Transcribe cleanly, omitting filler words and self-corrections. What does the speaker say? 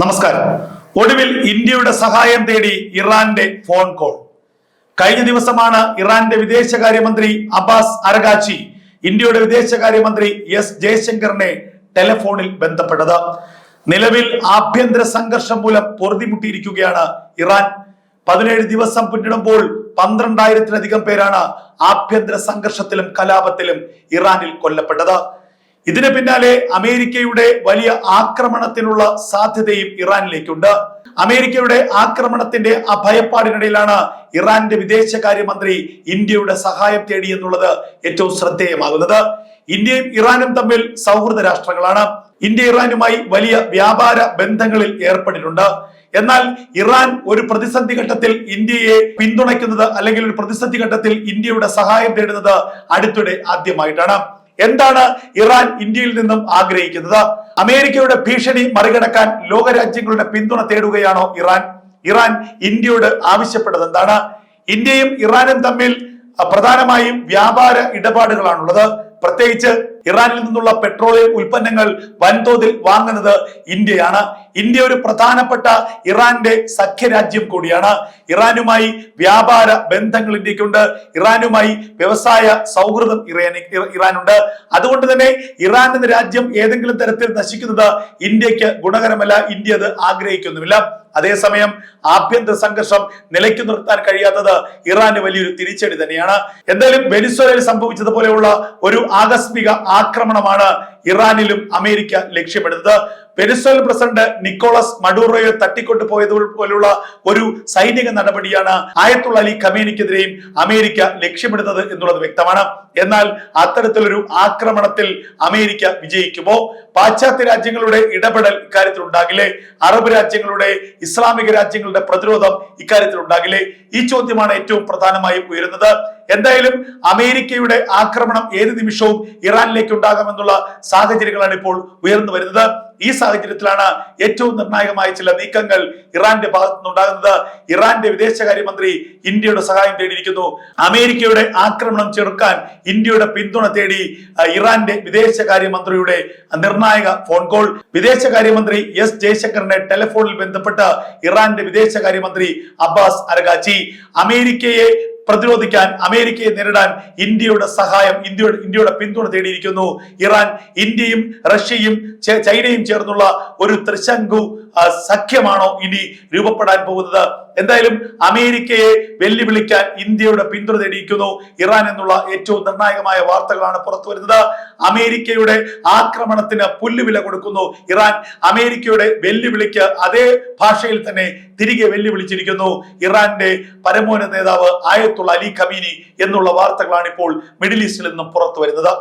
നമസ്കാരം. ഒടുവിൽ ഇന്ത്യയുടെ സഹായം തേടി ഇറാന്റെ ഫോൺ കോൾ. കഴിഞ്ഞ ദിവസമാണ് ഇറാന്റെ വിദേശകാര്യമന്ത്രി അബ്ബാസ് അരഗാച്ചി ഇന്ത്യയുടെ വിദേശകാര്യമന്ത്രി എസ് ജയശങ്കറിനെ ടെലിഫോണിൽ ബന്ധപ്പെട്ടത്. നിലവിൽ ആഭ്യന്തര സംഘർഷം മൂലം പൊറുതിമുട്ടിയിരിക്കുകയാണ് ഇറാൻ. 17 ദിവസം പിന്നിടുമ്പോൾ 12,000-ലധികം പേരാണ് ആഭ്യന്തര സംഘർഷത്തിലും കലാപത്തിലും ഇറാനിൽ കൊല്ലപ്പെട്ടത്. ഇതിന് പിന്നാലെ അമേരിക്കയുടെ വലിയ ആക്രമണത്തിനുള്ള സാധ്യതയും ഇറാനിലേക്കുണ്ട്. അമേരിക്കയുടെ ആക്രമണത്തിന്റെ ഭയപ്പാടിനിടയിലാണ് ഇറാന്റെ വിദേശകാര്യമന്ത്രി ഇന്ത്യയുടെ സഹായം തേടി എന്നുള്ളത് ഏറ്റവും ശ്രദ്ധേയമാകുന്നത്. ഇന്ത്യയും ഇറാനും തമ്മിൽ സൗഹൃദ രാഷ്ട്രങ്ങളാണ്. ഇന്ത്യ ഇറാനുമായി വലിയ വ്യാപാര ബന്ധങ്ങളിൽ ഏർപ്പെട്ടിട്ടുണ്ട്. എന്നാൽ ഇറാൻ ഒരു പ്രതിസന്ധി ഘട്ടത്തിൽ ഇന്ത്യയെ പിന്തുണയ്ക്കുന്നത് അല്ലെങ്കിൽ ഒരു പ്രതിസന്ധി ഘട്ടത്തിൽ ഇന്ത്യയുടെ സഹായം തേടുന്നത് അടുത്തിടെ ആദ്യമായിട്ടാണ്. എന്താണ് ഇറാൻ ഇന്ത്യയിൽ നിന്നും ആഗ്രഹിക്കുന്നത്? അമേരിക്കയുടെ ഭീഷണി മറികടക്കാൻ ലോകരാജ്യങ്ങളുടെ പിന്തുണ തേടുകയാണോ ഇറാൻ ഇന്ത്യയോട് ആവശ്യപ്പെട്ടത് എന്താണ്? ഇന്ത്യയും ഇറാനും തമ്മിൽ പ്രധാനമായും വ്യാപാര ഇടപാടുകളാണുള്ളത്. പ്രത്യേകിച്ച് ഇറാനിൽ നിന്നുള്ള പെട്രോളിയം ഉൽപ്പന്നങ്ങൾ വൻതോതിൽ വാങ്ങുന്നത് ഇന്ത്യയാണ്. ഇന്ത്യ ഒരു പ്രധാനപ്പെട്ട ഇറാന്റെ സഖ്യരാജ്യം കൂടിയാണ്. ഇറാനുമായി വ്യാപാര ബന്ധങ്ങൾ ഇന്ത്യക്കുണ്ട്. ഇറാനുമായി വ്യവസായ സൗഹൃദം ഇറാനുണ്ട്. അതുകൊണ്ട് തന്നെ ഇറാൻ എന്ന രാജ്യം ഏതെങ്കിലും തരത്തിൽ നശിക്കുന്നത് ഇന്ത്യക്ക് ഗുണകരമല്ല. ഇന്ത്യ അത് ആഗ്രഹിക്കുന്നുമില്ല. അതേസമയം ആഭ്യന്തര സംഘർഷം നിലയ്ക്കു നിർത്താൻ കഴിയാത്തത് ഇറാന് വലിയൊരു തിരിച്ചടി തന്നെയാണ്. എന്തായാലും വെനിസ്വേലയിൽ സംഭവിച്ചതുപോലെയുള്ള ഒരു ആകസ്മിക ആക്രമണമാണ് ഇറാനിലും അമേരിക്ക ലക്ഷ്യമിടുന്നത്. വെനിസ്വേലൻ പ്രസിഡന്റ് നിക്കോളസ് മഡൂറോയെ തട്ടിക്കൊണ്ടു പോയതുപോലുള്ള ഒരു സൈനിക നടപടിയാണ് ആയത്തുള്ള അലി ഖമേനിക്കെതിരെയും അമേരിക്ക ലക്ഷ്യമിടുന്നത് എന്നുള്ളത് വ്യക്തമാണ്. എന്നാൽ അത്തരത്തിലൊരു ആക്രമണത്തിൽ അമേരിക്ക വിജയിക്കുമോ? പാശ്ചാത്യ രാജ്യങ്ങളുടെ ഇടപെടൽ ഇക്കാര്യത്തിൽ ഉണ്ടാകില്ലേ? അറബ് രാജ്യങ്ങളുടെ, ഇസ്ലാമിക രാജ്യങ്ങളുടെ പ്രതിരോധം ഇക്കാര്യത്തിൽ ഉണ്ടാകില്ലേ? ഈ ചോദ്യമാണ് ഏറ്റവും പ്രധാനമായും ഉയരുന്നത്. എന്തായാലും അമേരിക്കയുടെ ആക്രമണം ഏത് നിമിഷവും ഇറാനിലേക്ക് ഉണ്ടാകാമെന്നുള്ള സാഹചര്യങ്ങളാണ് ഇപ്പോൾ ഉയർന്നു വരുന്നത്. ഈ സാഹചര്യത്തിലാണ് ഏറ്റവും നിർണായകമായ ചില നീക്കങ്ങൾ ഇറാന്റെ ഭാഗത്തു നിന്നുണ്ടാകുന്നത്. ഇറാന്റെ വിദേശകാര്യമന്ത്രി ഇന്ത്യയുടെ സഹായം തേടിയിരിക്കുന്നു. അമേരിക്കയുടെ ആക്രമണം ചെറുക്കാൻ ഇന്ത്യയുടെ പിന്തുണ തേടി ഇറാന്റെ വിദേശകാര്യമന്ത്രിയുടെ നിർണായക ഫോൺ കോൾ. വിദേശകാര്യമന്ത്രി എസ് ജയശങ്കറിനെ ടെലിഫോണിൽ ബന്ധപ്പെട്ട ഇറാന്റെ വിദേശകാര്യമന്ത്രി അബ്ബാസ് അരഗാച്ചി അമേരിക്കയെ പ്രതിരോധിക്കാൻ, അമേരിക്കയെ നേരിടാൻ ഇന്ത്യയുടെ സഹായം, ഇന്ത്യയുടെ പിന്തുണ തേടിയിരിക്കുന്നു. ഇറാൻ, ഇന്ത്യയും റഷ്യയും ചൈനയും ചേർന്നുള്ള ഒരു ത്രിശങ്കു സഖ്യമാണോ ഇനി രൂപപ്പെടാൻ പോകുന്നത്? എന്തായാലും അമേരിക്കയെ വെല്ലുവിളിക്കാൻ ഇന്ത്യയുടെ പിന്തുണ തേടിയിരിക്കുന്നു ഇറാൻ എന്നുള്ള ഏറ്റവും നിർണായകമായ വാർത്തകളാണ് പുറത്തു വരുന്നത്. അമേരിക്കയുടെ ആക്രമണത്തിന് പുല്ലുവില കൊടുക്കുന്നു ഇറാൻ. അമേരിക്കയുടെ വെല്ലുവിളിക്ക് അതേ ഭാഷയിൽ തന്നെ തിരികെ വെല്ലുവിളിച്ചിരിക്കുന്നു ഇറാന്റെ പരമോന്നത നേതാവ് ആയത്തുള്ള അലി ഖമീനി എന്നുള്ള വാർത്തകളാണ് ഇപ്പോൾ മിഡിൽ ഈസ്റ്റിൽ നിന്നും പുറത്തു വരുന്നത്.